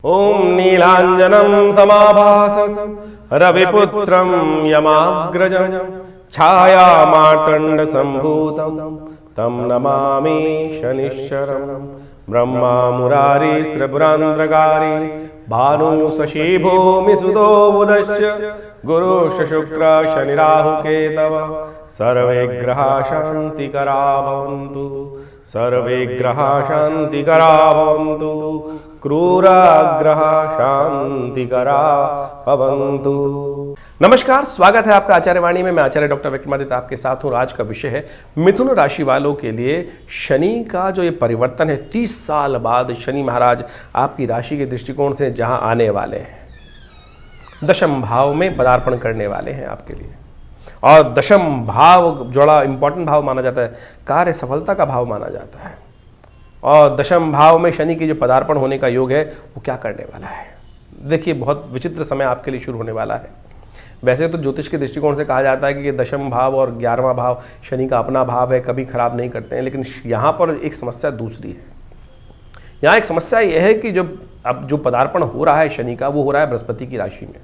ओम नीलांजनं समाभासं रविपुत्रं यमाग्रजं छायामार्तण्ड संभूतं तं नमामि शनिश्चरं। ब्रह्मा मुरारिस्त्रिपुरान्तकारी भानु शशि भूमि सुतो बुधश्च गुरुश्च शुक्र शनि राहु केतव सर्वे ग्रहा शान्तिकरा भवन्तु। सर्वे ग्रहा शान्तिकरा भवन्तु। क्रूराग्रह शांतिकरा भवन्तु। नमस्कार, स्वागत है आपका आचार्य वाणी में। मैं आचार्य डॉक्टर विक्रमादित्य आपके साथ हूँ। आज का विषय है मिथुन राशि वालों के लिए शनि का जो ये परिवर्तन है, 30 साल बाद शनि महाराज आपकी राशि के दृष्टिकोण से जहां आने वाले हैं, दशम भाव में पदार्पण करने वाले हैं आपके लिए। और दशम भाव जोड़ा इंपॉर्टेंट भाव माना जाता है, कार्य सफलता का भाव माना जाता है। और दशम भाव में शनि की जो पदार्पण होने का योग है वो क्या करने वाला है, देखिए बहुत विचित्र समय आपके लिए शुरू होने वाला है। वैसे तो ज्योतिष के दृष्टिकोण से कहा जाता है कि दशम भाव और 11वां भाव शनि का अपना भाव है, कभी खराब नहीं करते हैं। लेकिन यहाँ पर एक समस्या दूसरी है। यहाँ एक समस्या यह है कि अब जो पदार्पण हो रहा है शनि का, वो हो रहा है बृहस्पति की राशि में।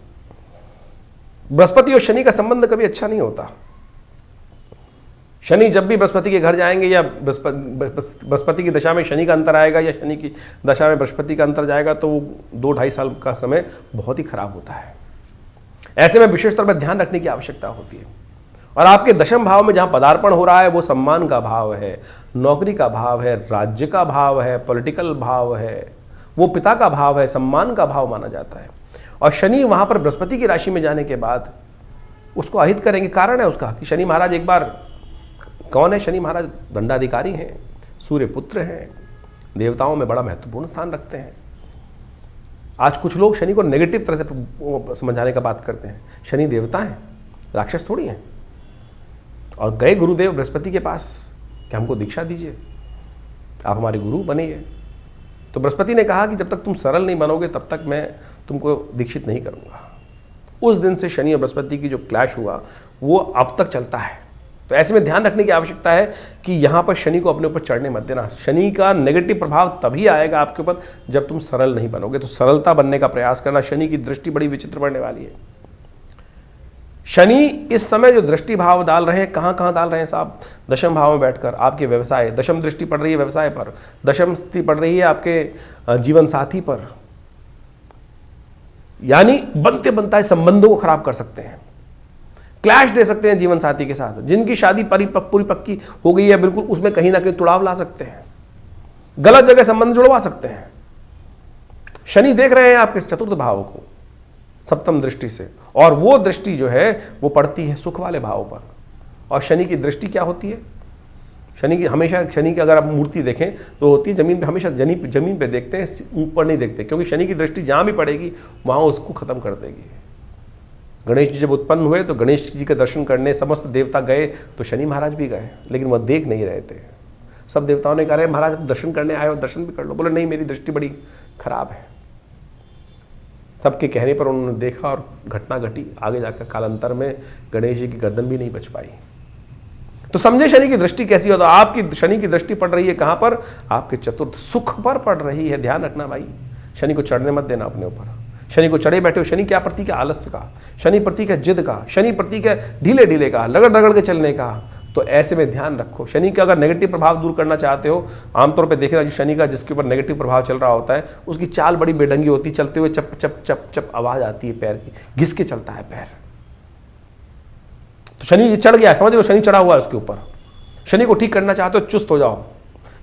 बृहस्पति और शनि का संबंध कभी अच्छा नहीं होता। शनि जब भी बृहस्पति के घर जाएंगे या बृहस्पति की दशा में शनि का अंतर आएगा या शनि की दशा में बृहस्पति का अंतर जाएगा, तो 2-2.5 साल का समय बहुत ही खराब होता है। ऐसे में विशेष तौर पर ध्यान रखने की आवश्यकता होती है। और आपके दशम भाव में जहां पदार्पण हो रहा है वो सम्मान का भाव है, नौकरी का भाव है, राज्य का भाव है, पॉलिटिकल भाव है, वो पिता का भाव है, सम्मान का भाव माना जाता है। और शनि वहां पर बृहस्पति की राशि में जाने के बाद उसको अहित करेंगे। कारण है उसका कि शनि महाराज एक बार कौन है? शनि महाराज दंडाधिकारी हैं, सूर्य पुत्र हैं, देवताओं में बड़ा महत्वपूर्ण स्थान रखते हैं। आज कुछ लोग शनि को नेगेटिव तरह से समझाने का बात करते हैं। शनि देवता हैं, राक्षस थोड़ी हैं। और गए गुरुदेव बृहस्पति के पास कि हमको दीक्षा दीजिए, आप हमारे गुरु बनिए। तो बृहस्पति ने कहा कि जब तक तुम सरल नहीं बनोगे तब तक मैं तुमको दीक्षित नहीं करूंगा। उस दिन से शनि और बृहस्पति की जो क्लैश हुआ वो अब तक चलता है। तो ऐसे में ध्यान रखने की आवश्यकता है कि यहाँ पर शनि को अपने ऊपर चढ़ने मत देना। शनि का नेगेटिव प्रभाव तभी आएगा आपके ऊपर जब तुम सरल नहीं बनोगे। तो सरलता बनने का प्रयास करना। शनि की दृष्टि बड़ी विचित्र पड़ने वाली है। शनि इस समय जो दृष्टि भाव डाल रहे हैं, कहाँ डाल रहे हैं साहब? दशम भाव में बैठकर आपके व्यवसाय, दशम दृष्टि पड़ रही है व्यवसाय पर, दशम स्थिति पड़ रही है आपके जीवन साथी पर। यानी बनते बनता है संबंधों को खराब कर सकते हैं, क्लैश दे सकते हैं जीवन साथी के साथ। जिनकी शादी पूरी पक्की हो गई है बिल्कुल, उसमें कहीं ना कहीं तुड़ाव ला सकते हैं, गलत जगह संबंध जुड़वा सकते हैं। शनि देख रहे हैं आपके चतुर्थ भाव को सप्तम दृष्टि से, और वो दृष्टि जो है वो पड़ती है सुख वाले भाव पर। और शनि की दृष्टि क्या होती है? शनि की हमेशा, शनि की अगर आप मूर्ति देखें तो होती है जमीन पे, हमेशा जमीन पे देखते हैं, ऊपर नहीं देखते, क्योंकि शनि की दृष्टि जहां भी पड़ेगी वहां उसको खत्म कर देगी। गणेश जी जब उत्पन्न हुए तो गणेश जी के दर्शन करने समस्त देवता गए, तो शनि महाराज भी गए, लेकिन वह देख नहीं रहे थे। सब देवताओं ने कहा, महाराज दर्शन करने आए हो, दर्शन भी कर लो। बोले नहीं, मेरी दृष्टि बड़ी खराब है। सबके कहने पर उन्होंने देखा और घटना घटी। आगे जाकर कालांतर में गणेश जी की गर्दन भी नहीं बच पाई। तो समझे शनि की दृष्टि कैसी हो। तो आपकी शनि की दृष्टि पड़ रही है कहां पर? आपके चतुर्थ सुख पर पड़ रही है। ध्यान रखना भाई, शनि को चढ़ने मत देना अपने ऊपर। शनि को चढ़े बैठे हो। शनि क्या प्रतीक है? आलस्य का। शनि प्रतीक है जिद का। शनि प्रतीक है ढीले ढीले का, रगड़ के चलने का। तो ऐसे में ध्यान रखो। शनि का अगर नेगेटिव प्रभाव दूर करना चाहते हो, आमतौर पे देखना, जो शनि का जिसके ऊपर नेगेटिव प्रभाव चल रहा होता है उसकी चाल बड़ी बेढंगी होती है। चलते हुए चप चप चप चप आवाज आती है पैर की, घिस के चलता है पैर। तो शनि ये चढ़ गया, समझ लो शनि चढ़ा हुआ है उसके ऊपर। शनि को ठीक करना चाहते हो, चुस्त हो जाओ।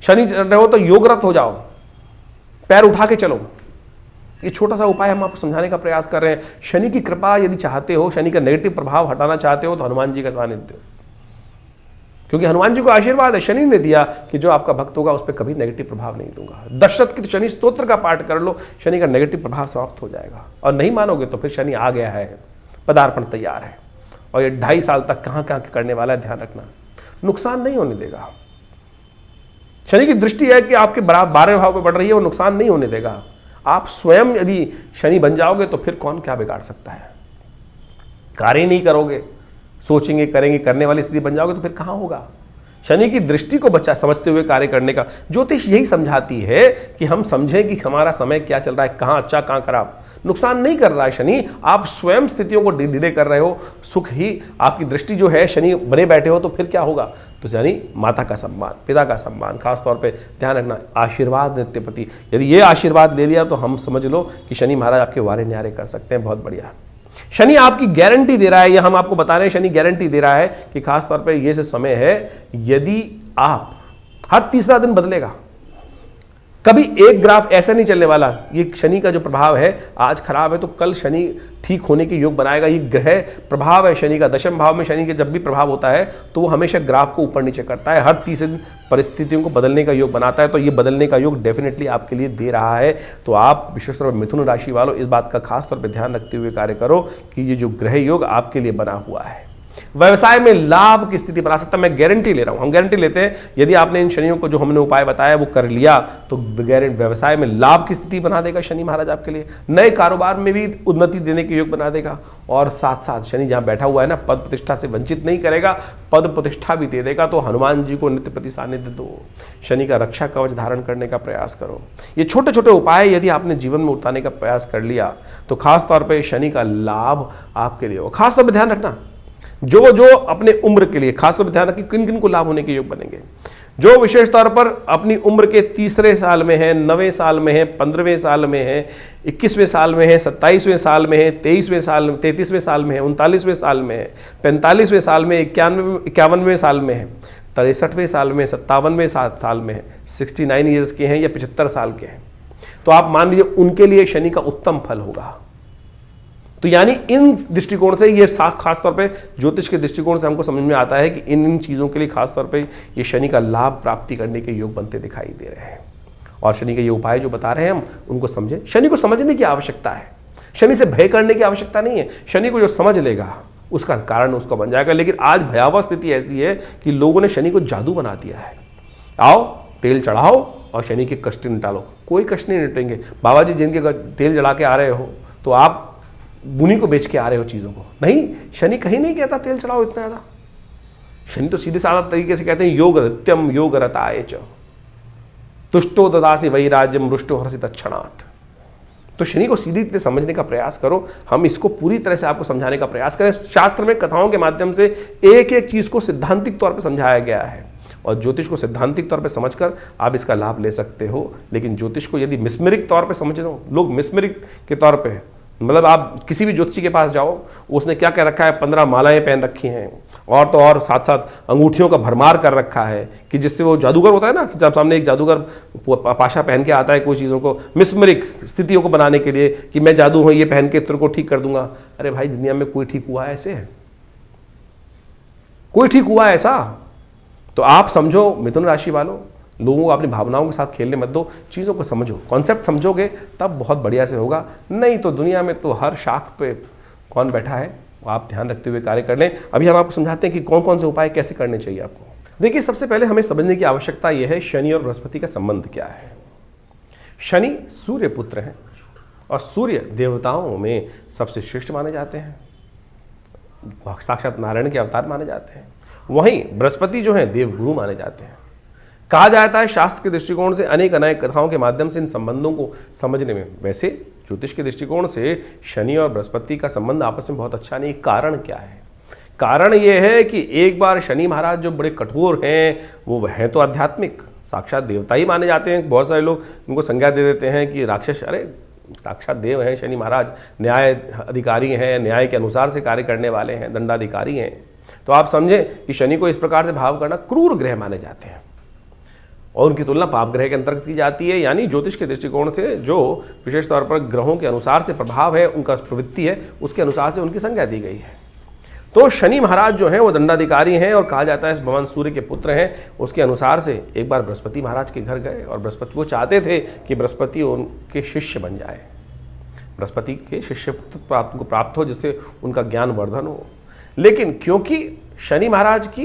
शनि रहे हो तो योगरत हो जाओ, पैर उठा के चलो। ये छोटा सा उपाय हम आपको समझाने का प्रयास कर रहे हैं। शनि की कृपा यदि चाहते हो, शनि का नेगेटिव प्रभाव हटाना चाहते हो, तो हनुमान जी का सानिध्य, क्योंकि हनुमान जी को आशीर्वाद है, शनि ने दिया कि जो आपका भक्त होगा उस पर कभी नेगेटिव प्रभाव नहीं दूंगा। दशरथ की शनि स्तोत्र का पाठ कर लो, शनि का नेगेटिव प्रभाव समाप्त हो जाएगा। और नहीं मानोगे तो फिर शनि आ गया है, पदार्पण तैयार है। और ये 2.5 साल तक कहाँ करने वाला है, ध्यान रखना। नुकसान नहीं होने देगा। शनि की दृष्टि है कि आपके 12वें भाव पे बढ़ रही है, वो नुकसान नहीं होने देगा। आप स्वयं यदि शनि बन जाओगे तो फिर कौन क्या बिगाड़ सकता है। कार्य नहीं करोगे, सोचेंगे करेंगे, करने वाली स्थिति बन जाओगे तो फिर कहाँ होगा। शनि की दृष्टि को बचा समझते हुए कार्य करने का। ज्योतिष यही समझाती है कि हम समझें कि हमारा समय क्या चल रहा है, कहां अच्छा कहां खराब। नुकसान नहीं कर रहा है शनि, आप स्वयं स्थितियों को डिले कर रहे हो। सुख ही आपकी दृष्टि जो है, शनि बने बैठे हो तो फिर क्या होगा? तो यानी माता का सम्मान, पिता का सम्मान, खासतौर पे ध्यान रखना, आशीर्वाद नित्यपति। यदि ये आशीर्वाद ले लिया तो हम समझ लो कि शनि महाराज आपके वारे न्यारे कर सकते हैं। बहुत बढ़िया। शनि आपकी गारंटी दे रहा है, यह हम आपको बता रहे हैं, शनि गारंटी दे रहा है कि खासतौर पे ये से समय है, यदि आप हर तीसरा दिन बदलेगा, कभी एक ग्राफ ऐसा नहीं चलने वाला। ये शनि का जो प्रभाव है, आज खराब है तो कल शनि ठीक होने के योग बनाएगा। ये ग्रह प्रभाव है शनि का। दशम भाव में शनि के जब भी प्रभाव होता है तो वो हमेशा ग्राफ को ऊपर नीचे करता है, हर तीसरे दिन परिस्थितियों को बदलने का योग बनाता है। तो ये बदलने का योग डेफिनेटली आपके लिए दे रहा है। तो आप विशेष तौर पर मिथुन राशि वालों इस बात का खास तौर पर ध्यान रखते हुए कार्य करो कि ये जो ग्रह योग आपके लिए बना हुआ है, व्यवसाय में लाभ की स्थिति बना सकता है। मैं गारंटी ले रहा हूं, हम गारंटी लेते हैं, यदि आपने इन शनियों को जो हमने उपाय बताया वो कर लिया तो व्यवसाय में लाभ की स्थिति बना देगा शनि महाराज आपके लिए। नए कारोबार में भी उन्नति देने के योग बना देगा। और साथ साथ शनि जहां बैठा हुआ है ना, पद प्रतिष्ठा से वंचित नहीं करेगा, पद प्रतिष्ठा भी दे देगा। तो हनुमान जी को नित्य प्रति सानिध्य दो, शनि का रक्षा कवच धारण करने का प्रयास करो। ये छोटे छोटे उपाय यदि आपने जीवन में उतारने का प्रयास कर लिया तो खासतौर पर शनि का लाभ आपके लिए हो। खासतौर पर ध्यान रखना, जो अपने उम्र के लिए खासतौर पर ध्यान रखिए किन किन को लाभ होने के योग बनेंगे। जो विशेष तौर पर अपनी उम्र के तीसरे साल में है, 9वें साल में है, 15वें साल में है, 21वें साल में है, 27वें साल में है, 23वें साल में, 33वें साल में है, 39वें साल में है, 45वें साल में, 51वें साल में है, 63वें साल में, 57वें साल में है, 69 ईयर्स के हैं या 75 साल के हैं, तो आप मान लीजिए उनके लिए शनि का उत्तम फल होगा। तो यानी इन दृष्टिकोण से ये खास तौर पे ज्योतिष के दृष्टिकोण से हमको समझ में आता है कि इन चीज़ों के लिए खास तौर पे ये शनि का लाभ प्राप्ति करने के योग बनते दिखाई दे रहे हैं। और शनि के ये उपाय जो बता रहे हैं हम उनको समझें। शनि को समझने की आवश्यकता है, शनि से भय करने की आवश्यकता नहीं है। शनि को जो समझ लेगा उसका कारण उसका बन जाएगा। लेकिन आज भयावह स्थिति ऐसी है कि लोगों ने शनि को जादू बना दिया है। आओ तेल चढ़ाओ और शनि के कष्ट निटालो। कोई कष्ट नहीं निटेंगे। बाबा जी जिनके तेल जला के आ रहे हो तो आप बुनी को बेच के आ रहे हो चीज़ों को। नहीं, शनि कहीं नहीं कहता तेल चढ़ाओ इतना ज़्यादा। शनि तो सीधे साधा तरीके से कहते हैं योग रत्यम योग रताय च तुष्टो ददासी वैराज्यम रुष्टो हर्षित क्षणात्। तो शनि को सीधी तरह समझने का प्रयास करो। हम इसको पूरी तरह से आपको समझाने का प्रयास करें। शास्त्र में कथाओं के माध्यम से एक एक चीज़ को सिद्धांतिक तौर पर समझाया गया है और ज्योतिष को सिद्धांतिक तौर पे समझकर आप इसका लाभ ले सकते हो। लेकिन ज्योतिष को यदि मिस्मरिक तौर पे समझ लो, लोग मिस्मरिक के तौर पे, मतलब आप किसी भी ज्योतिषी के पास जाओ, उसने क्या कह रखा है, 15 मालाएं पहन रखी हैं और तो और साथ साथ अंगूठियों का भरमार कर रखा है कि जिससे वो जादूगर होता है ना, कि जब सामने एक जादूगर पाशा पहन के आता है कोई चीज़ों को मिस्मरिक स्थितियों को बनाने के लिए कि मैं जादू हूँ, ये पहन के तेरे को ठीक कर दूंगा। अरे भाई, दुनिया में कोई ठीक हुआ है ऐसे? कोई ठीक हुआ है ऐसा? तो आप समझो मिथुन राशि वालों, लोगों को अपनी भावनाओं के साथ खेलने मत दो, चीज़ों को समझो, कॉन्सेप्ट समझोगे तब बहुत बढ़िया से होगा। नहीं तो दुनिया में तो हर शाख पे कौन बैठा है, आप ध्यान रखते हुए कार्य कर लें। अभी हम आपको समझाते हैं कि कौन कौन से उपाय कैसे करने चाहिए आपको। देखिए, सबसे पहले हमें समझने की आवश्यकता यह है शनि और बृहस्पति का संबंध क्या है। शनि सूर्य पुत्र हैं और सूर्य देवताओं में सबसे श्रेष्ठ माने जाते हैं, साक्षात नारायण के अवतार माने जाते हैं। वहीं बृहस्पति जो हैं देवगुरु माने जाते हैं। कहा जाता है शास्त्र के दृष्टिकोण से अनेक कथाओं के माध्यम से इन संबंधों को समझने में, वैसे ज्योतिष के दृष्टिकोण से शनि और बृहस्पति का संबंध आपस में बहुत अच्छा नहीं। कारण क्या है? कारण ये है कि एक बार शनि महाराज जो बड़े कठोर हैं, वो हैं तो आध्यात्मिक साक्षात देवता ही माने जाते हैं। बहुत सारे लोग इनको संज्ञा दे देते हैं कि राक्षस, अरे साक्षात देव हैं शनि महाराज, न्याय अधिकारी हैं, न्याय के अनुसार से कार्य करने वाले हैं, दंडाधिकारी हैं। तो आप समझें कि शनि को इस प्रकार से भाव करना क्रूर ग्रह माने जाते हैं और उनकी तुलना पाप ग्रह के अंतर्गत की जाती है। यानी ज्योतिष के दृष्टिकोण से जो विशेष तौर पर ग्रहों के अनुसार से प्रभाव है, उनका प्रवृत्ति है, उसके अनुसार से उनकी संज्ञा दी गई है। तो शनि महाराज जो हैं वो दंडाधिकारी हैं और कहा जाता है भगवान सूर्य के पुत्र हैं। उसके अनुसार से एक बार बृहस्पति महाराज के घर गए और बृहस्पति वो चाहते थे कि बृहस्पति उनके शिष्य बन जाए, बृहस्पति के शिष्य को प्राप्त हो, जिससे उनका ज्ञान वर्धन हो। लेकिन क्योंकि शनि महाराज की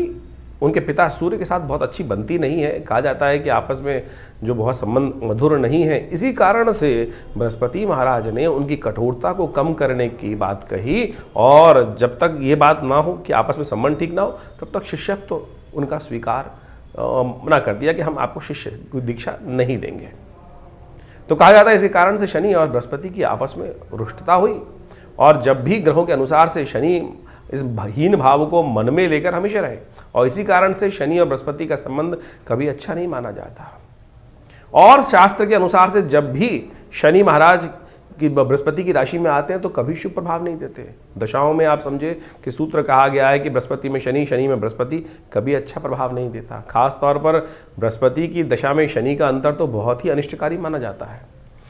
उनके पिता सूर्य के साथ बहुत अच्छी बनती नहीं है, कहा जाता है कि आपस में जो बहुत संबंध मधुर नहीं है, इसी कारण से बृहस्पति महाराज ने उनकी कठोरता को कम करने की बात कही और जब तक ये बात ना हो कि आपस में संबंध ठीक ना हो, तब तक शिष्यत्व उनका स्वीकार मना कर दिया कि हम आपको शिष्य की दीक्षा नहीं देंगे। तो कहा जाता है इसके कारण से शनि और बृहस्पति की आपस में रुष्टता हुई, और जब भी ग्रहों के अनुसार से शनि इस हीन भाव को मन में लेकर हमेशा रहे, और इसी कारण से शनि और बृहस्पति का संबंध कभी अच्छा नहीं माना जाता। और शास्त्र के अनुसार से जब भी शनि महाराज कि बृहस्पति की राशि में आते हैं तो कभी शुभ प्रभाव नहीं देते। दशाओं में आप समझे कि सूत्र कहा गया है कि बृहस्पति में शनि, शनि में बृहस्पति कभी अच्छा प्रभाव नहीं देता। खास तौर पर बृहस्पति की दशा में शनि का अंतर तो बहुत ही अनिष्टकारी माना जाता है।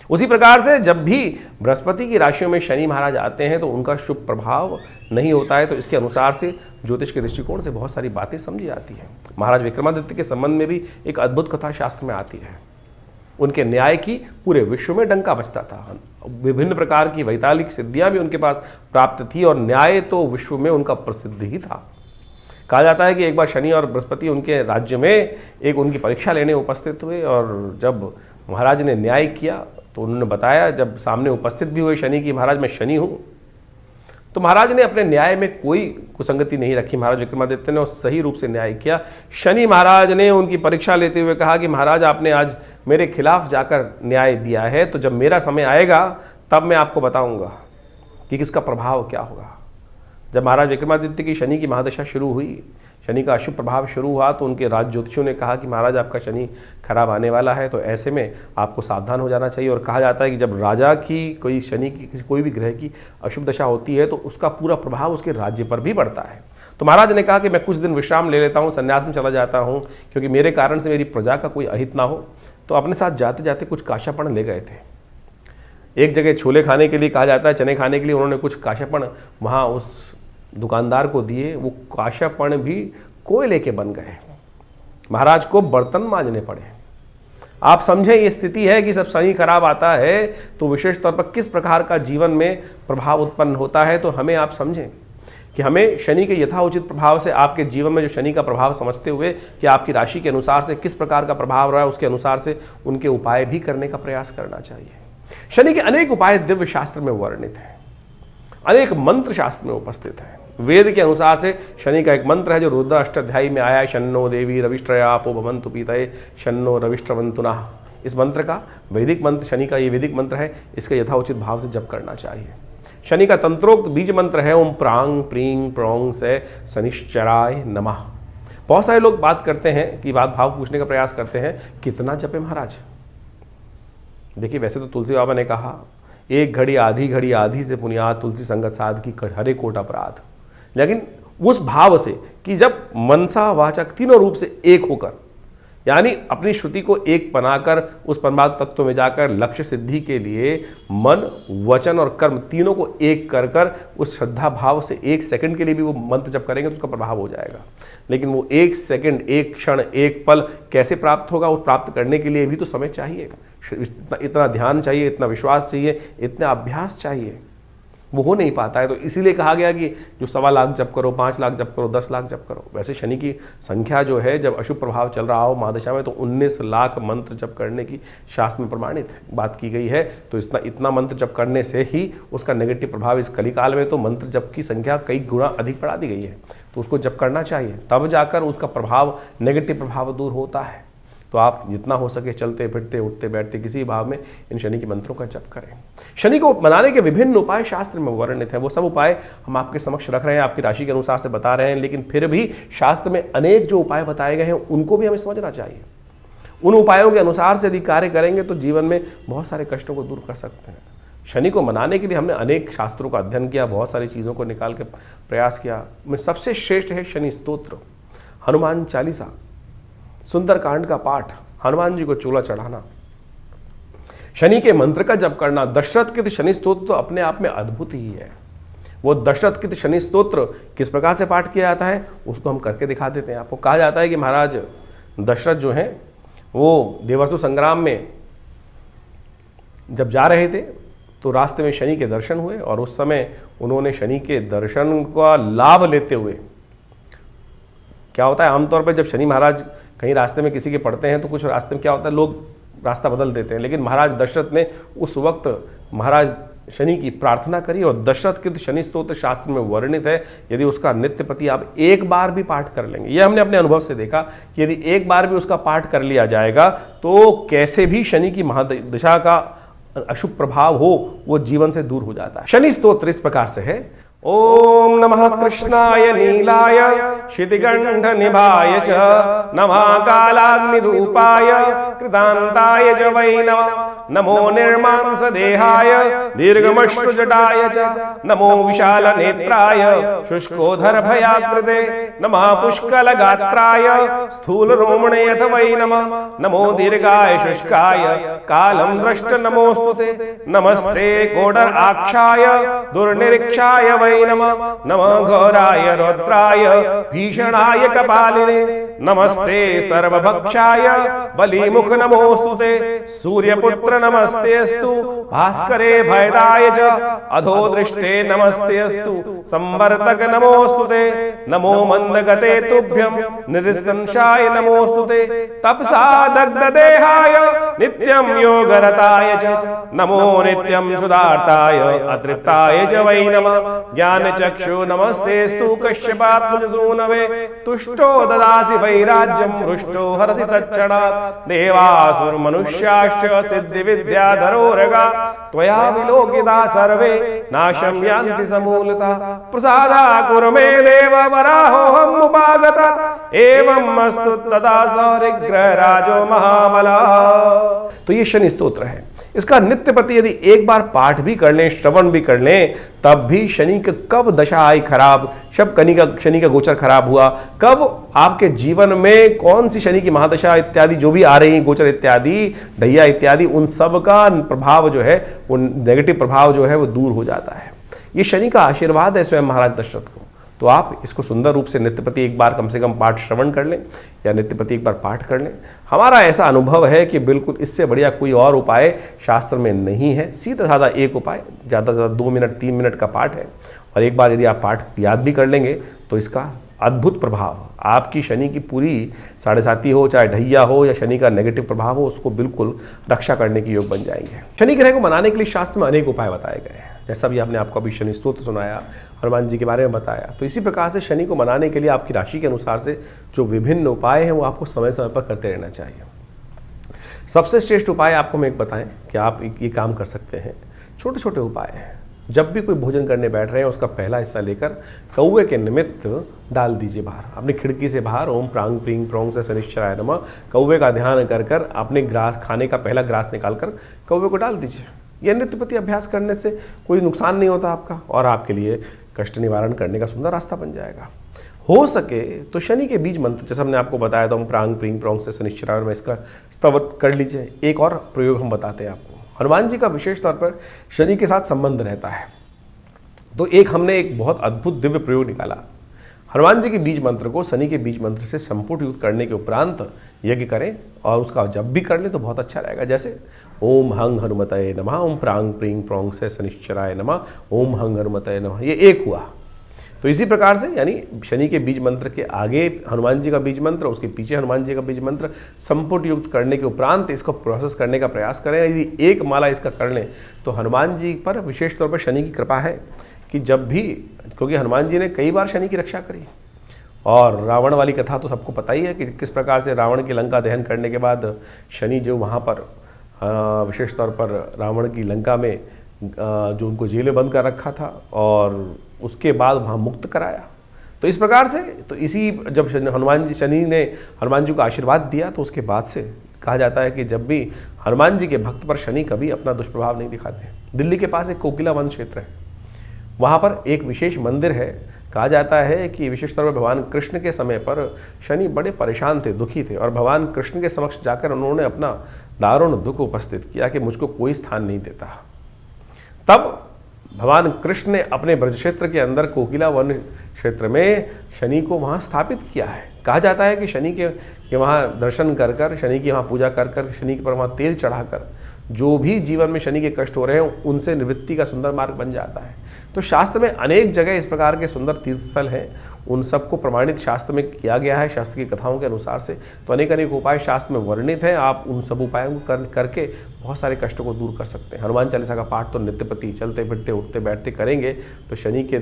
उसी प्रकार से जब भी बृहस्पति की राशियों में शनि महाराज आते हैं तो उनका शुभ प्रभाव नहीं होता है। तो इसके अनुसार से ज्योतिष के दृष्टिकोण से बहुत सारी बातें समझी जाती हैं। महाराज विक्रमादित्य के संबंध में भी एक अद्भुत कथा शास्त्र में आती है। उनके न्याय की पूरे विश्व में डंका बजता था, विभिन्न प्रकार की वैतालिक सिद्धियां भी उनके पास प्राप्त थी, और न्याय तो विश्व में उनका प्रसिद्ध ही था। कहा जाता है कि एक बार शनि और बृहस्पति उनके राज्य में एक उनकी परीक्षा लेने उपस्थित हुए, और जब महाराज ने न्याय किया तो उन्होंने बताया, जब सामने उपस्थित भी हुए शनि की, महाराज मैं शनि हूँ, तो महाराज ने अपने न्याय में कोई कुसंगति नहीं रखी। महाराज विक्रमादित्य ने सही रूप से न्याय किया। शनि महाराज ने उनकी परीक्षा लेते हुए कहा कि महाराज आपने आज मेरे खिलाफ जाकर न्याय दिया है, तो जब मेरा समय आएगा तब मैं आपको बताऊंगा कि किसका प्रभाव क्या होगा। जब महाराज विक्रमादित्य की शनि की महादशा शुरू हुई, शनि का अशुभ प्रभाव शुरू हुआ, तो उनके राज ज्योतिषियों ने कहा कि महाराज आपका शनि खराब आने वाला है, तो ऐसे में आपको सावधान हो जाना चाहिए। और कहा जाता है कि जब राजा की कोई शनि की कोई भी ग्रह की अशुभ दशा होती है तो उसका पूरा प्रभाव उसके राज्य पर भी पड़ता है। तो महाराज ने कहा कि मैं कुछ दिन विश्राम ले लेता हूँ, संन्यास में चला जाता हूँ, क्योंकि मेरे कारण से मेरी प्रजा का कोई अहित ना हो। तो अपने साथ जाते जाते कुछ काशापण ले गए थे। एक जगह छोले खाने के लिए, कहा जाता है चने खाने के लिए, उन्होंने कुछ काशापण वहाँ उस दुकानदार को दिए। वो काशापण भी कोयले के बन गए, महाराज को बर्तन मांजने पड़े। आप समझें ये स्थिति है कि जब शनि खराब आता है तो विशेष तौर पर किस प्रकार का जीवन में प्रभाव उत्पन्न होता है। तो हमें आप समझें कि हमें शनि के यथाउचित प्रभाव से आपके जीवन में जो शनि का प्रभाव समझते हुए कि आपकी राशि के अनुसार से किस प्रकार का प्रभाव रहा है, उसके अनुसार से उनके उपाय भी करने का प्रयास करना चाहिए। शनि के अनेक उपाय दिव्य शास्त्र में वर्णित हैं, अनेक मंत्र शास्त्र में उपस्थित है। वेद के अनुसार से शनि का एक मंत्र है जो रुद्र अष्टाध्यायी में आया है, शन्नो देवी रविष्ट्रयापो भवन्तु पीतये शन्नो रविष्ट्रवन्तुनः। इस मंत्र का वैदिक मंत्र, शनि का ये वैदिक मंत्र है, इसका यथाउचित भाव से जप करना चाहिए। शनि का तंत्रोक्त बीज मंत्र है ओम प्रांग प्रींग प्रोंग से शनिश्चराय नमः। बहुत सारे लोग बात करते हैं कि बात भाव पूछने का प्रयास करते हैं कितना जपे महाराज। देखिए वैसे तो तुलसी बाबा ने कहा एक घड़ी आधी से पुनियाद तुलसी संगत साध की हरे कोट अपराध, लेकिन उस भाव से कि जब मनसा वाचक तीनों रूप से एक होकर, यानी अपनी श्रुति को एक बनाकर उस परमात्म तत्व में जाकर लक्ष्य सिद्धि के लिए मन वचन और कर्म तीनों को एक कर कर उस श्रद्धा भाव से एक सेकंड के लिए भी वो मंत्र जप करेंगे तो उसका प्रभाव हो जाएगा। लेकिन वो एक सेकंड, एक क्षण, एक पल कैसे प्राप्त होगा, वो प्राप्त करने के लिए भी तो समय चाहिए, इतना ध्यान चाहिए, इतना विश्वास चाहिए, इतना अभ्यास चाहिए। वो हो नहीं पाता है। तो इसीलिए कहा गया कि जो 1.25 लाख जप करो, 5 लाख जप करो, 10 लाख जप करो। वैसे शनि की संख्या जो है जब अशुभ प्रभाव चल रहा हो महादशा में तो 19 लाख मंत्र जप करने की शास्त्र में प्रमाणित बात की गई है। तो इतना मंत्र जप करने से ही उसका नेगेटिव प्रभाव, इस कलिकाल में तो मंत्र जप की संख्या कई गुना अधिक बढ़ा दी गई है, तो उसको जप करना चाहिए, तब जाकर उसका प्रभाव, नेगेटिव प्रभाव दूर होता है। तो आप जितना हो सके चलते फिरते उठते बैठते किसी भाव में इन शनि के मंत्रों का जप करें। शनि को मनाने के विभिन्न उपाय शास्त्र में वर्णित हैं, वो सब उपाय हम आपके समक्ष रख रहे हैं, आपकी राशि के अनुसार से बता रहे हैं। लेकिन फिर भी शास्त्र में अनेक जो उपाय बताए गए हैं उनको भी हमें समझना चाहिए। उन उपायों के अनुसार से यदि कार्य करेंगे तो जीवन में बहुत सारे कष्टों को दूर कर सकते हैं। शनि को मनाने के लिए हमने अनेक शास्त्रों का अध्ययन किया, बहुत सारी चीज़ों को निकाल के प्रयास किया। में सबसे श्रेष्ठ है शनि स्तोत्र, हनुमान चालीसा, सुंदरकांड का पाठ, हनुमान जी को चूल्हा चढ़ाना, शनि के मंत्र का जप करना। दशरथ कृत शनि स्तोत्र तो अपने आप में अद्भुत ही है। वो दशरथ कृत शनि स्तोत्र किस प्रकार से पाठ किया जाता है उसको हम करके दिखा देते हैं आपको। कहा जाता है कि महाराज दशरथ जो हैं वो देवासुर संग्राम में जब जा रहे थे तो रास्ते में शनि के दर्शन हुए, और उस समय उन्होंने शनि के दर्शन का लाभ लेते हुए, क्या होता है आमतौर पर जब शनि महाराज कहीं रास्ते में किसी के पड़ते हैं तो कुछ रास्ते में क्या होता है लोग रास्ता बदल देते हैं, लेकिन महाराज दशरथ ने उस वक्त महाराज शनि की प्रार्थना करिए। और दशरथ कृत शनि स्तोत्र शास्त्र में वर्णित है, यदि उसका नित्य प्रति आप एक बार भी पाठ कर लेंगे, यह हमने अपने अनुभव से देखा कि यदि एक बार भी उसका पाठ कर लिया जाएगा तो कैसे भी शनि की महादशा का अशुभ प्रभाव हो वो जीवन से दूर हो जाता है। शनि स्तोत्र इस प्रकार से है। ओम नमः कृष्णाय नीलाय क्षितिगंध निभाय च नमः कालाग्नि रूपाय कृतांताय च वै नमः नमो निर्मांस देहाय दीर्घमश्रुजटाय च नमो विशाल नेत्राय शुष्कोधर भयाकृते नमः पुष्कल गात्राय स्थूल रोमणे अथ वै नमः नमो दीर्घाय शुष्काय कालं दृष्ट नमोस्तुते नमस्ते कोडर आक्षाय दुर्निरीक्षाय वै नमः नमः घोराय रौद्राय भीषणाय कपालिने नमस्ते सर्वभक्षाय बलिमुख नमोस्तुते सूर्यपुत्र नमस्तेस्तु भास्करे भयदाय च अधोदृष्टे नमस्तेस्तु संवर्तक नमोस्तुते नमो मंदगते तुभ्यं निरस्तंशाय नमोस्तुते तपसा दग्धदेहाय नित्यं योगरताय च नमो नित्यं सुधार्ताय अतृप्ताय च वै नमः ज्ञानचक्षु नमस्तेस्तु कश्यपात्मजसूनवे तुष्टो ददासि वैराज्यं हृष्टो हरसि तत्क्षणात् देवासुर मनुष्याश्च सिद्धि विद्याधरोरगा त्वया विलोकिता सर्वे नाशं यान्ति समूलतः प्रसादा कुरु मे देव वराहोऽहम् उपागता एवं अस्तु तदा सौरिग्रह राजो महाबला। तो ये शनि स्तोत्र है। इसका नित्य प्रति यदि एक बार पाठ भी कर लें, श्रवण भी कर लें, तब भी शनि की कब दशा आई खराब, शनि का गोचर खराब हुआ, कब आपके जीवन में कौन सी शनि की महादशा इत्यादि जो भी आ रही है, गोचर इत्यादि, ढैया इत्यादि, उन सब का प्रभाव जो है, वो नेगेटिव प्रभाव जो है वो दूर हो जाता है। ये शनि का आशीर्वाद है स्वयं महाराज दशरथ को। तो आप इसको सुंदर रूप से नित्य प्रति एक बार कम से कम पाठ श्रवण कर लें या नित्य प्रति एक बार पाठ कर लें। हमारा ऐसा अनुभव है कि बिल्कुल इससे बढ़िया कोई और उपाय शास्त्र में नहीं है। सीधा साधा एक उपाय, ज़्यादा से ज़्यादा 2 मिनट 3 मिनट का पाठ है, और एक बार यदि आप पाठ याद भी कर लेंगे तो इसका अद्भुत प्रभाव आपकी शनि की पूरी 7.5 हो, चाहे ढैया हो या शनि का नेगेटिव प्रभाव हो, उसको बिल्कुल रक्षा करने के योग बन जाएंगे। शनि ग्रह को मनाने के लिए शास्त्र में अनेक उपाय बताए गए हैं। जैसा भी आपने आपको अभी शनि स्तोत्र सुनाया, हनुमान जी के बारे में बताया, तो इसी प्रकार से शनि को मनाने के लिए आपकी राशि के अनुसार से जो विभिन्न उपाय हैं वो आपको समय समय पर करते रहना चाहिए। सबसे श्रेष्ठ उपाय आपको मैं एक बताएं कि आप ये काम कर सकते हैं। छोटे छोटे उपाय हैं। जब भी कोई भोजन करने बैठ रहे हैं उसका पहला हिस्सा लेकर कौवे के निमित्त डाल दीजिए बाहर, अपनी खिड़की से बाहर। ओम प्रांग प्रींग प्रोंग से शनिश्चराय नमः कौवे का ध्यान कर कर अपने ग्रास, खाने का पहला ग्रास निकालकर कौवे को डाल दीजिए। यह नित्य प्रति अभ्यास करने से कोई नुकसान नहीं होता आपका, और आपके लिए कष्ट निवारण करने का सुंदर रास्ता बन जाएगा। हो सके तो शनि के बीज मंत्र, जैसे हमने आपको बताया था, हम प्रांग प्रींग प्रोंग से शनिश्चराय में इसका स्तव कर लीजिए। एक और प्रयोग हम बताते हैं आपको। हनुमान जी का विशेष तौर पर शनि के साथ संबंध रहता है, तो हमने एक बहुत अद्भुत दिव्य प्रयोग निकाला। हनुमान जी के बीज मंत्र को शनि के बीज मंत्र से संपुट युक्त करने के उपरांत यज्ञ करें, और उसका जब भी कर लें तो बहुत अच्छा रहेगा। जैसे ओम हंग हनुमतये नमः, ओम प्रांग प्रींग प्रोंग से शनिश्चराय नमः, ओम हंग हनुमतये नमः, ये एक हुआ। तो इसी प्रकार से यानी शनि के बीज मंत्र के आगे हनुमान जी का बीज मंत्र, उसके पीछे हनुमान जी का बीज मंत्र संपुट युक्त करने के उपरांत इसको प्रोसेस करने का प्रयास करें। यदि एक माला इसका कर लें तो हनुमान जी पर विशेष तौर पर शनि की कृपा है कि जब भी, क्योंकि हनुमान जी ने कई बार शनि की रक्षा करी, और रावण वाली कथा तो सबको पता ही है कि किस प्रकार से रावण की लंका दहन करने के बाद शनि जो वहाँ पर विशेष तौर पर रावण की लंका में जो उनको जेल में बंद कर रखा था और उसके बाद वहाँ मुक्त कराया। तो इस प्रकार से, तो इसी जब शनि ने हनुमान जी को आशीर्वाद दिया, तो उसके बाद से कहा जाता है कि जब भी हनुमान जी के भक्त पर शनि कभी अपना दुष्प्रभाव नहीं दिखाते। दिल्ली के पास एक कोकिला वन क्षेत्र है, वहाँ पर एक विशेष मंदिर है। कहा जाता है कि विशेष तौर पर भगवान कृष्ण के समय पर शनि बड़े परेशान थे, दुखी थे, और भगवान कृष्ण के समक्ष जाकर उन्होंने अपना दारुण दुख उपस्थित किया कि मुझको कोई स्थान नहीं देता। तब भगवान कृष्ण ने अपने ब्रज क्षेत्र के अंदर कोकिला वन क्षेत्र में शनि को वहाँ स्थापित किया है। कहा जाता है कि शनि के वहाँ दर्शन कर कर, शनि की वहाँ पूजा कर कर, शनि के पर वहाँ तेल चढ़ाकर जो भी जीवन में शनि के कष्ट हो रहे हैं उनसे निवृत्ति का सुंदर मार्ग बन जाता है। तो शास्त्र में अनेक जगह इस प्रकार के सुंदर तीर्थ स्थल हैं, उन सबको प्रमाणित शास्त्र में किया गया है, शास्त्र की कथाओं के अनुसार से। तो अनेक अनेक उपाय शास्त्र में वर्णित हैं, आप उन सब उपायों को करके बहुत सारे कष्टों को दूर कर सकते हैं। हनुमान चालीसा का पाठ तो नित्य प्रति चलते फिरते उठते बैठते करेंगे तो शनि के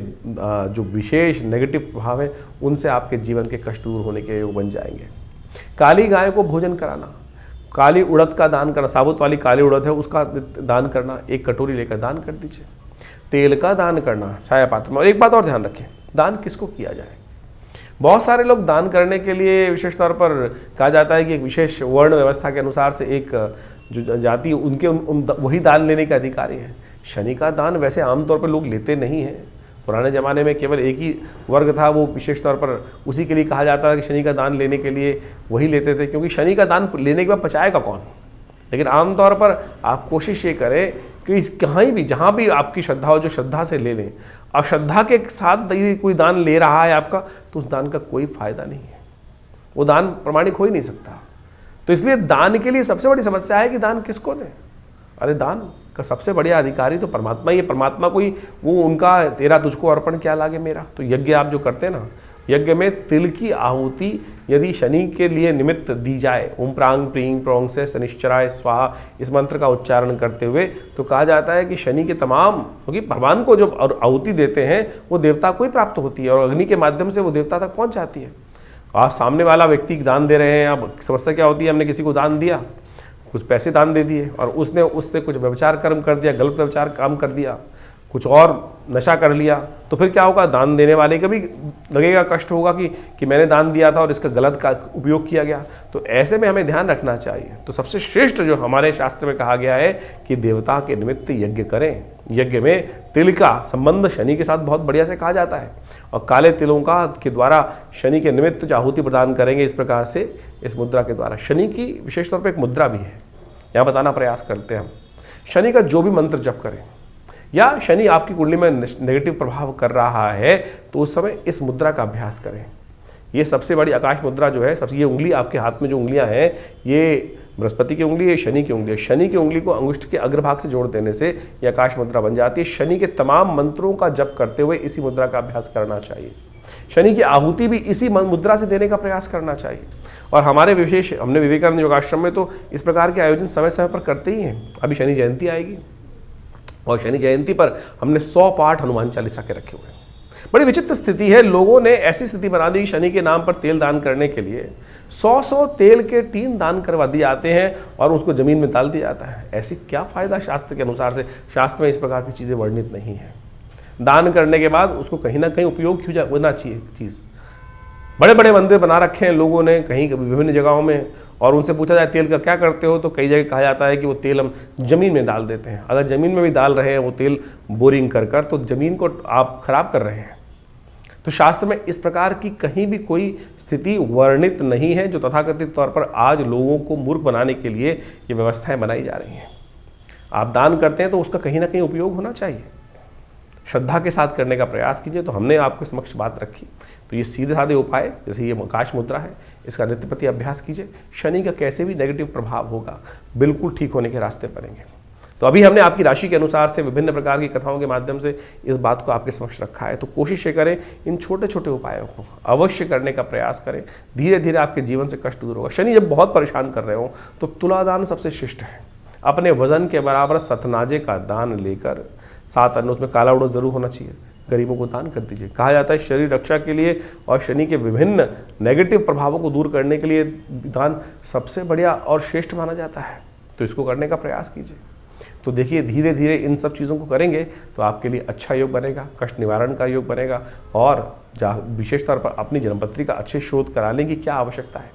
जो विशेष नेगेटिव प्रभाव है उनसे आपके जीवन के कष्ट दूर होने के योग बन जाएंगे। काली गाय को भोजन कराना, काली उड़द का दान करना, साबुत वाली काली उड़द है उसका दान करना, 1 कटोरी लेकर दान कर दीजिए। तेल का दान करना छाया पात्र में। और एक बात और ध्यान रखें, दान किसको किया जाए। बहुत सारे लोग दान करने के लिए विशेष तौर पर कहा जाता है कि एक विशेष वर्ण व्यवस्था के अनुसार से एक जो जाति उनके वही दान लेने के अधिकारी हैं। शनि का दान वैसे आमतौर पर लोग लेते नहीं हैं। पुराने ज़माने में केवल एक ही वर्ग था, वो विशेष तौर पर उसी के लिए कहा जाता है कि शनि का दान लेने के लिए वही लेते थे, क्योंकि शनि का दान लेने के बाद पचाएगा कौन। लेकिन आमतौर पर आप कोशिश ये करें कि कहीं भी जहाँ भी आपकी श्रद्धा हो, जो श्रद्धा से ले लें। अश्रद्धा के साथ यदि कोई दान ले रहा है आपका, तो उस दान का कोई फायदा नहीं है, वो दान प्रमाणिक हो ही नहीं सकता। तो इसलिए दान के लिए सबसे बड़ी समस्या है कि दान किसको दें। अरे दान का सबसे बढ़िया अधिकारी तो परमात्मा ही है। परमात्मा को ही वो उनका तेरा तुझको अर्पण क्या लागे मेरा। तो यज्ञ आप जो करते हैं ना, यज्ञ में तिल की आहुति यदि शनि के लिए निमित्त दी जाए, ओम प्रांग प्रींग प्रोंग से शनिश्चराय स्वाहा इस मंत्र का उच्चारण करते हुए, तो कहा जाता है कि शनि के तमाम, क्योंकि भगवान को जो आहुति देते हैं वो देवता को ही प्राप्त होती है और अग्नि के माध्यम से वो देवता तक पहुंच जाती है। आप सामने वाला व्यक्ति दान दे रहे हैं, अब समस्या क्या होती है, हमने किसी को दान दिया, कुछ पैसे दान दे दिए और उसने उससे कुछ व्यभिचार कर्म कर दिया, गलत व्यभिचार काम कर दिया, कुछ और नशा कर लिया, तो फिर क्या होगा, दान देने वाले का भी लगेगा, कष्ट होगा कि मैंने दान दिया था और इसका गलत का उपयोग किया गया। तो ऐसे में हमें ध्यान रखना चाहिए। तो सबसे श्रेष्ठ जो हमारे शास्त्र में कहा गया है कि देवता के निमित्त यज्ञ करें। यज्ञ में तिल का संबंध शनि के साथ बहुत बढ़िया से कहा जाता है और काले तिलों का के द्वारा शनि के निमित्त जो आहुति प्रदान करेंगे इस प्रकार से, इस मुद्रा के द्वारा। शनि की विशेष तौर पर एक मुद्रा भी है, यहाँ बताना प्रयास करते हैं हम। शनि का जो भी मंत्र जप करें या शनि आपकी कुंडली में नेगेटिव प्रभाव कर रहा है तो उस समय इस मुद्रा का अभ्यास करें। ये सबसे बड़ी आकाश मुद्रा जो है, सबसे ये उंगली आपके हाथ में जो उंगलियां हैं, ये बृहस्पति की उंगली है, शनि की उंगली है। शनि की उंगली को अंगुष्ठ के अग्रभाग से जोड़ देने से ये आकाश मुद्रा बन जाती है। शनि के तमाम मंत्रों का जप करते हुए इसी मुद्रा का अभ्यास करना चाहिए। शनि की आहुति भी इसी मुद्रा से देने का प्रयास करना चाहिए। और हमारे विशेष हमने विवेकानंद योगाश्रम में तो इस प्रकार के आयोजन समय समय पर करते ही हैं। अभी शनि जयंती आएगी और शनि जयंती पर हमने 100 पाठ हनुमान चालीसा के रखे हुए हैं। बड़ी विचित्र स्थिति है, लोगों ने ऐसी स्थिति बना दी शनि के नाम पर तेल दान करने के लिए 100 तेल के टीन दान करवा दिए जाते हैं और उसको जमीन में डाल दिया जाता है। ऐसी क्या फायदा शास्त्र के अनुसार से? शास्त्र में इस प्रकार की चीज़ें वर्णित नहीं है। दान करने के बाद उसको कहीं ना कहीं उपयोग होना चाहिए चीज़। बड़े बड़े मंदिर बना रखे हैं लोगों ने कहीं विभिन्न जगहों में, और उनसे पूछा जाए तेल का क्या करते हो तो कई जगह कहा जाता है कि वो तेल हम ज़मीन में डाल देते हैं। अगर ज़मीन में भी डाल रहे हैं वो तेल बोरिंग कर तो ज़मीन को आप खराब कर रहे हैं। तो शास्त्र में इस प्रकार की कहीं भी कोई स्थिति वर्णित नहीं है, जो तथाकथित तौर पर आज लोगों को मूर्ख बनाने के लिए ये व्यवस्थाएं बनाई जा रही हैं। आप दान करते हैं तो उसका कहीं ना कहीं उपयोग होना चाहिए, श्रद्धा के साथ करने का प्रयास कीजिए। तो हमने आपके समक्ष बात रखी। तो ये सीधे साधे उपाय, जैसे ये आकाश मुद्रा है, इसका नित्य प्रति अभ्यास कीजिए। शनि का कैसे भी नेगेटिव प्रभाव होगा बिल्कुल ठीक होने के रास्ते पड़ेंगे। तो अभी हमने आपकी राशि के अनुसार से विभिन्न प्रकार की कथाओं के माध्यम से इस बात को आपके समक्ष रखा है। तो कोशिश करें इन छोटे छोटे उपायों को अवश्य करने का प्रयास करें। धीरे धीरे आपके जीवन से कष्ट दूर होगा। शनि जब बहुत परेशान कर रहे हो तो तुलादान सबसे श्रेष्ठ है। अपने वजन के बराबर सतनाजे का दान लेकर, 7 अन्न उसमें काला उड़द जरूर होना चाहिए, गरीबों को दान कर दीजिए। कहा जाता है शरीर रक्षा के लिए और शनि के विभिन्न नेगेटिव प्रभावों को दूर करने के लिए दान सबसे बढ़िया और श्रेष्ठ माना जाता है। तो इसको करने का प्रयास कीजिए। तो देखिए धीरे धीरे इन सब चीज़ों को करेंगे तो आपके लिए अच्छा योग बनेगा, कष्ट निवारण का योग बनेगा। और विशेष तौर पर अपनी जन्मपत्री का अच्छे शोध करा लें कि क्या आवश्यकता है।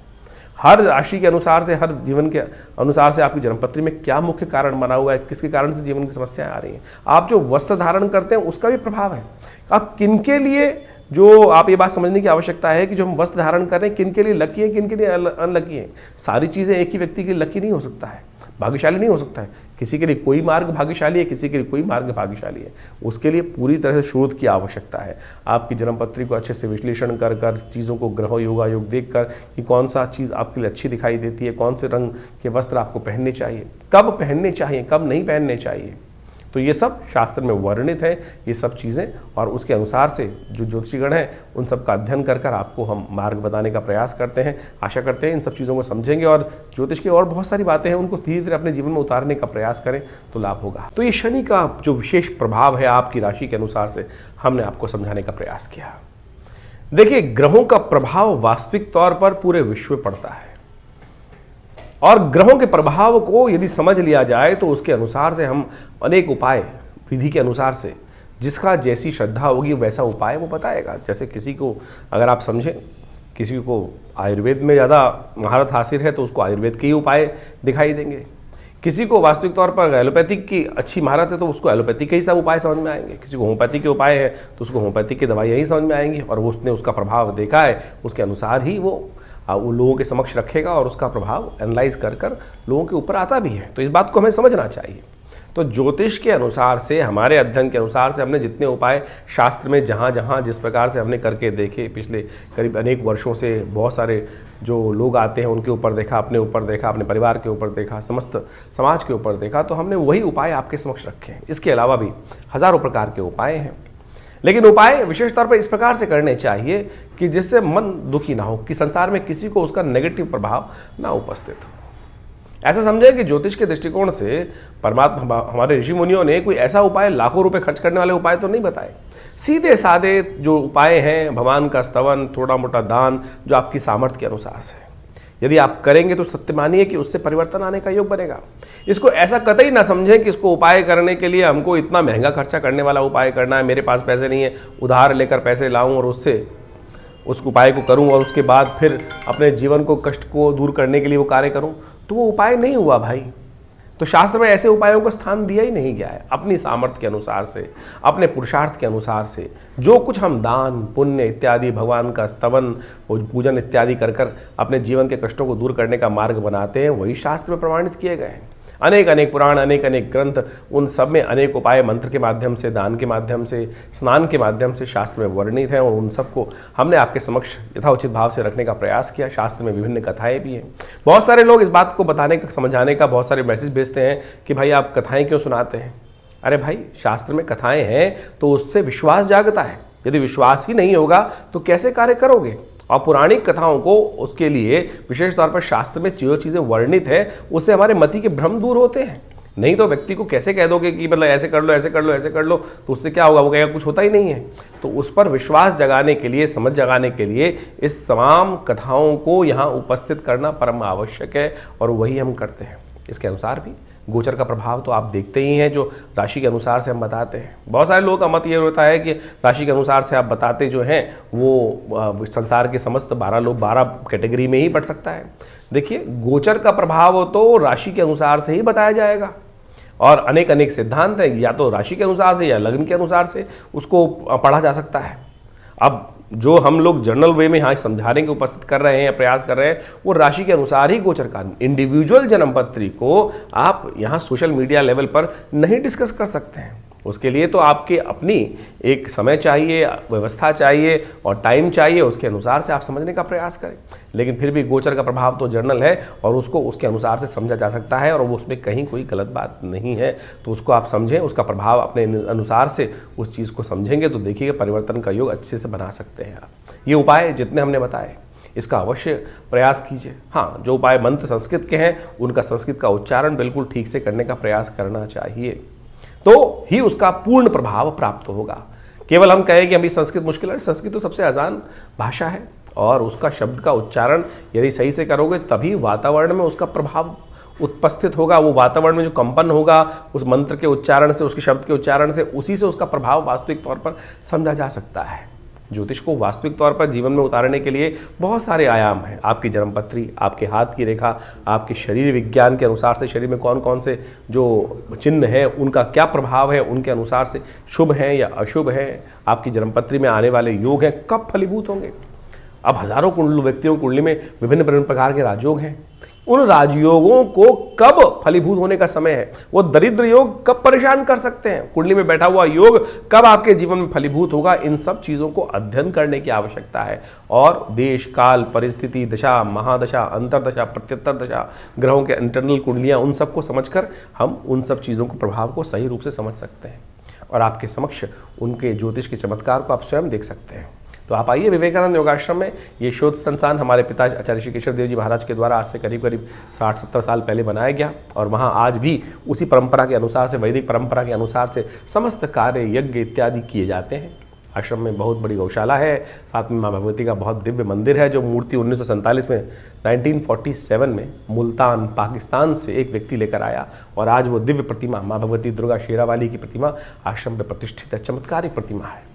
हर राशि के अनुसार से, हर जीवन के अनुसार से आपकी जन्मपत्री में क्या मुख्य कारण बना हुआ है, किसके कारण से जीवन की समस्याएं आ रही हैं। आप जो वस्त्र धारण करते हैं उसका भी प्रभाव है। आप किनके लिए, जो आप ये बात समझने की आवश्यकता है कि जो हम वस्त्र धारण कर रहे हैं किनके लिए लकी है, किनके लिए अनलकी है। सारी चीज़ें एक ही व्यक्ति के लिए लकी नहीं हो सकता है, भाग्यशाली नहीं हो सकता है। किसी के लिए कोई मार्ग भाग्यशाली है, किसी के लिए कोई मार्ग भाग्यशाली है। उसके लिए पूरी तरह से शोध की आवश्यकता है। आपकी जन्मपत्री को अच्छे से विश्लेषण कर कर, चीज़ों को ग्रह योगायोग देख कर कि कौन सा चीज़ आपके लिए अच्छी दिखाई देती है, कौन से रंग के वस्त्र आपको पहनने चाहिए, कब पहनने चाहिए, कब नहीं पहनने चाहिए, तो ये सब शास्त्र में वर्णित है ये सब चीज़ें। और उसके अनुसार से जो ज्योतिषीगण हैं उन सब का अध्ययन कर कर आपको हम मार्ग बताने का प्रयास करते हैं। आशा करते हैं इन सब चीज़ों को समझेंगे और ज्योतिष की और बहुत सारी बातें हैं उनको धीरे धीरे अपने जीवन में उतारने का प्रयास करें तो लाभ होगा। तो ये शनि का जो विशेष प्रभाव है आपकी राशि के अनुसार से हमने आपको समझाने का प्रयास किया। देखिए, ग्रहों का प्रभाव वास्तविक तौर पर पूरे विश्व में पड़ता है और ग्रहों के प्रभाव को यदि समझ लिया जाए तो उसके अनुसार से हम अनेक उपाय विधि के अनुसार से जिसका जैसी श्रद्धा होगी वैसा उपाय वो बताएगा। जैसे किसी को अगर आप समझें, किसी को आयुर्वेद में ज़्यादा महारत हासिल है तो उसको आयुर्वेद के ही उपाय दिखाई देंगे। किसी को वास्तविक तौर पर एलोपैथिक की अच्छी महारत है तो उसको एलोपैथिक के ही सब उपाय समझ में आएंगे। किसी को होम्योपैथिक के उपाय है तो उसको होम्योपैथिक की दवाइयाँ ही समझ में आएंगी और उसने उसका प्रभाव देखा है, उसके अनुसार ही वो लोगों के समक्ष रखेगा और उसका प्रभाव एनालाइज कर कर लोगों के ऊपर आता भी है। तो इस बात को हमें समझना चाहिए। तो ज्योतिष के अनुसार से, हमारे अध्ययन के अनुसार से हमने जितने उपाय शास्त्र में जहाँ जहाँ जिस प्रकार से हमने करके देखे, पिछले करीब अनेक वर्षों से बहुत सारे जो लोग आते हैं उनके ऊपर देखा, अपने ऊपर देखा, अपने परिवार के ऊपर देखा, समस्त समाज के ऊपर देखा, तो हमने वही उपाय आपके समक्ष रखे हैं। इसके अलावा भी हज़ारों प्रकार के उपाय हैं, लेकिन उपाय विशेष तौर पर इस प्रकार से करने चाहिए कि जिससे मन दुखी ना हो, कि संसार में किसी को उसका नेगेटिव प्रभाव ना उपस्थित हो। ऐसा समझे कि ज्योतिष के दृष्टिकोण से परमात्मा, हमारे ऋषि मुनियों ने कोई ऐसा उपाय लाखों रुपए खर्च करने वाले उपाय तो नहीं बताए। सीधे साधे जो उपाय हैं, भगवान का स्तवन, थोड़ा मोटा दान, जो आपकी सामर्थ्य के अनुसार से यदि आप करेंगे तो सत्य मानिए कि उससे परिवर्तन आने का योग बनेगा। इसको ऐसा कतई ना समझें कि इसको उपाय करने के लिए हमको इतना महंगा खर्चा करने वाला उपाय करना है, मेरे पास पैसे नहीं है, उधार लेकर पैसे लाऊं और उससे उस उपाय को करूं और उसके बाद फिर अपने जीवन को, कष्ट को दूर करने के लिए वो कार्य करूं, तो वो उपाय नहीं हुआ भाई। तो शास्त्र में ऐसे उपायों को स्थान दिया ही नहीं गया है। अपनी सामर्थ्य के अनुसार से, अपने पुरुषार्थ के अनुसार से जो कुछ हम दान पुण्य इत्यादि, भगवान का स्तवन पूजन इत्यादि कर कर अपने जीवन के कष्टों को दूर करने का मार्ग बनाते हैं, वही शास्त्र में प्रमाणित किए गए हैं। अनेक अनेक पुराण, अनेक अनेक ग्रंथ, उन सब में अनेक उपाय मंत्र के माध्यम से, दान के माध्यम से, स्नान के माध्यम से शास्त्र में वर्णित हैं और उन सबको हमने आपके समक्ष यथाउचित भाव से रखने का प्रयास किया। शास्त्र में विभिन्न कथाएं भी हैं। बहुत सारे लोग इस बात को बताने का, समझाने का बहुत सारे मैसेज भेजते हैं कि भाई आप कथाएं क्यों सुनाते हैं। अरे भाई, शास्त्र में कथाएं हैं तो उससे विश्वास जागता है। यदि विश्वास ही नहीं होगा तो कैसे कार्य करोगे। और पौराणिक कथाओं को, उसके लिए विशेष तौर पर शास्त्र में जो चीज़ें वर्णित है उससे हमारे मति के भ्रम दूर होते हैं। नहीं तो व्यक्ति को कैसे कह दोगे कि मतलब ऐसे कर लो, ऐसे कर लो, ऐसे कर लो, तो उससे क्या होगा, वो कहेगा कुछ होता ही नहीं है। तो उस पर विश्वास जगाने के लिए, समझ जगाने के लिए इस तमाम कथाओं को यहाँ उपस्थित करना परम आवश्यक है और वही हम करते हैं। इसके अनुसार भी गोचर का प्रभाव तो आप देखते ही हैं, जो राशि के अनुसार से हम बताते हैं। बहुत सारे लोगों का मत ये होता है कि राशि के अनुसार से आप बताते जो हैं वो संसार के समस्त 12 कैटेगरी में ही बढ़ सकता है। देखिए, गोचर का प्रभाव तो राशि के अनुसार से ही बताया जाएगा और अनेक अनेक सिद्धांत हैं, या तो राशि के अनुसार से या लग्न के अनुसार से उसको पढ़ा जा सकता है। अब जो हम लोग जर्नल वे में यहाँ समझाने के उपस्थित कर रहे हैं, प्रयास कर रहे हैं, वो राशि के अनुसार ही गोचर का, इंडिविजुअल जन्मपत्री को आप यहाँ सोशल मीडिया लेवल पर नहीं डिस्कस कर सकते हैं। उसके लिए तो आपके अपनी एक समय चाहिए, व्यवस्था चाहिए और टाइम चाहिए, उसके अनुसार से आप समझने का प्रयास करें। लेकिन फिर भी गोचर का प्रभाव तो जर्नल है और उसको उसके अनुसार से समझा जा सकता है और वो उसमें कहीं कोई गलत बात नहीं है। तो उसको आप समझें, उसका प्रभाव अपने अनुसार से उस चीज़ को समझेंगे तो देखिएगा परिवर्तन का योग अच्छे से बना सकते हैं आप। ये उपाय जितने हमने बताए इसका अवश्य प्रयास कीजिए। हाँ, जो उपाय मंत्र संस्कृत के हैं उनका संस्कृत का उच्चारण बिल्कुल ठीक से करने का प्रयास करना चाहिए, तो ही उसका पूर्ण प्रभाव प्राप्त होगा। केवल हम कहें कि हमें संस्कृत मुश्किल है, संस्कृत तो सबसे आसान भाषा है और उसका शब्द का उच्चारण यदि सही से करोगे तभी वातावरण में उसका प्रभाव उपस्थित होगा। वो वातावरण में जो कंपन होगा उस मंत्र के उच्चारण से, उसके शब्द के उच्चारण से, उसी से उसका प्रभाव वास्तविक तौर पर समझा जा सकता है। ज्योतिष को वास्तविक तौर पर जीवन में उतारने के लिए बहुत सारे आयाम हैं। आपकी जन्मपत्री, आपके हाथ की रेखा, आपके शरीर विज्ञान के अनुसार से शरीर में कौन कौन से जो चिन्ह हैं उनका क्या प्रभाव है, उनके अनुसार से शुभ हैं या अशुभ हैं, आपकी जन्मपत्री में आने वाले योग हैं कब फलीभूत होंगे। अब हजारों व्यक्तियों कुंडली में विभिन्न प्रकार के राजयोग हैं, उन राजयोगों को कब फलीभूत होने का समय है, वो दरिद्र योग कब परेशान कर सकते हैं, कुंडली में बैठा हुआ योग कब आपके जीवन में फलीभूत होगा, इन सब चीजों को अध्ययन करने की आवश्यकता है। और देश काल परिस्थिति दशा महादशा अंतरदशा प्रत्युत्तर दशा ग्रहों के इंटरनल कुंडलियां, उन सबको समझकर हम उन सब चीजों को प्रभाव को सही रूप से समझ सकते हैं और आपके समक्ष उनके ज्योतिष के चमत्कार को आप स्वयं देख सकते हैं। तो आप आइए विवेकानंद योगाश्रम में। ये शोध संस्थान हमारे पिता आचार्य श्री केशव देव जी महाराज के द्वारा आज से करीब 60-70 साल पहले बनाया गया और वहाँ आज भी उसी परंपरा के अनुसार से, वैदिक परंपरा के अनुसार से समस्त कार्य यज्ञ इत्यादि किए जाते हैं। आश्रम में बहुत बड़ी गौशाला है, साथ में माँ भगवती का बहुत दिव्य मंदिर है, जो मूर्ति 1947 में 1947 में मुल्तान पाकिस्तान से एक व्यक्ति लेकर आया और आज वो दिव्य प्रतिमा माँ भगवती दुर्गा शेरावाली की प्रतिमा आश्रम में प्रतिष्ठित है। चमत्कारिक प्रतिमा है।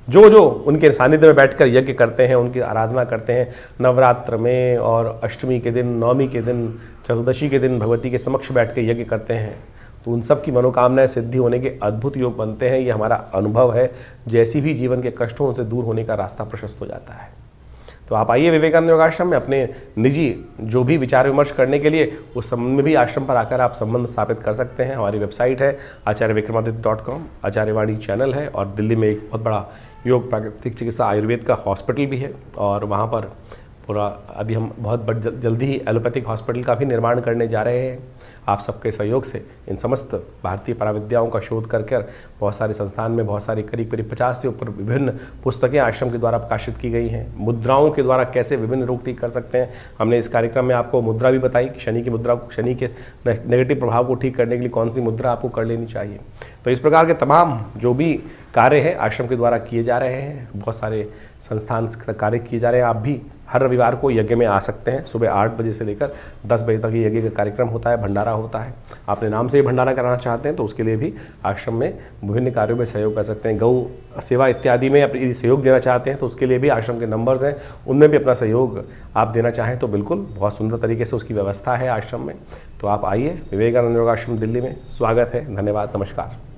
जो जो उनके सानिध्य में बैठकर यज्ञ करते हैं, उनकी आराधना करते हैं, नवरात्र में और अष्टमी के दिन, नवमी के दिन, चतुर्दशी के दिन भगवती के समक्ष बैठ के यज्ञ करते हैं, तो उन सब की मनोकामनाएं सिद्धि होने के अद्भुत योग बनते हैं। ये हमारा अनुभव है। जैसी भी जीवन के कष्टों से दूर होने का रास्ता प्रशस्त हो जाता है। तो आप आइए विवेकानंद योगाश्रम में अपने निजी जो भी विचार विमर्श करने के लिए उस संबंध में भी आश्रम पर आकर आप संबंध स्थापित कर सकते हैं। हमारी वेबसाइट है acharyvikramaditya.com, आचार्यवाणी चैनल है और दिल्ली में एक बहुत बड़ा योग प्राकृतिक चिकित्सा आयुर्वेद का हॉस्पिटल भी है और वहाँ पर पूरा अभी हम बहुत जल्दी ही एलोपैथिक हॉस्पिटल का भी निर्माण करने जा रहे हैं। आप सबके सहयोग से इन समस्त भारतीय पराविद्याओं का शोध कर बहुत सारे संस्थान में बहुत सारी करीब 50 से ऊपर विभिन्न पुस्तकें आश्रम के द्वारा प्रकाशित की गई हैं। मुद्राओं के द्वारा कैसे विभिन्न रोग ठीक कर सकते हैं, हमने इस कार्यक्रम में आपको मुद्रा भी बताई कि शनि की मुद्रा को, शनि के नेगेटिव प्रभाव को ठीक करने के लिए कौन सी मुद्रा आपको कर लेनी चाहिए। तो इस प्रकार के तमाम जो भी कार्य है आश्रम के द्वारा किए जा रहे हैं, बहुत सारे संस्थान कार्य किए जा रहे हैं। आप भी हर रविवार को यज्ञ में आ सकते हैं। सुबह 8 बजे से लेकर 10 बजे तक ये यज्ञ का कार्यक्रम होता है, भंडारा होता है। आपने नाम से ही भंडारा कराना चाहते हैं तो उसके लिए भी आश्रम में विभिन्न कार्यों में सहयोग कर सकते हैं। गौ सेवा इत्यादि में अपनी सहयोग देना चाहते हैं तो उसके लिए भी आश्रम के नंबर्स हैं, उनमें भी अपना सहयोग आप देना चाहें तो बिल्कुल बहुत सुंदर तरीके से उसकी व्यवस्था है आश्रम में। तो आप आइए, विवेकानंद योगाश्रम दिल्ली में स्वागत है। धन्यवाद, नमस्कार।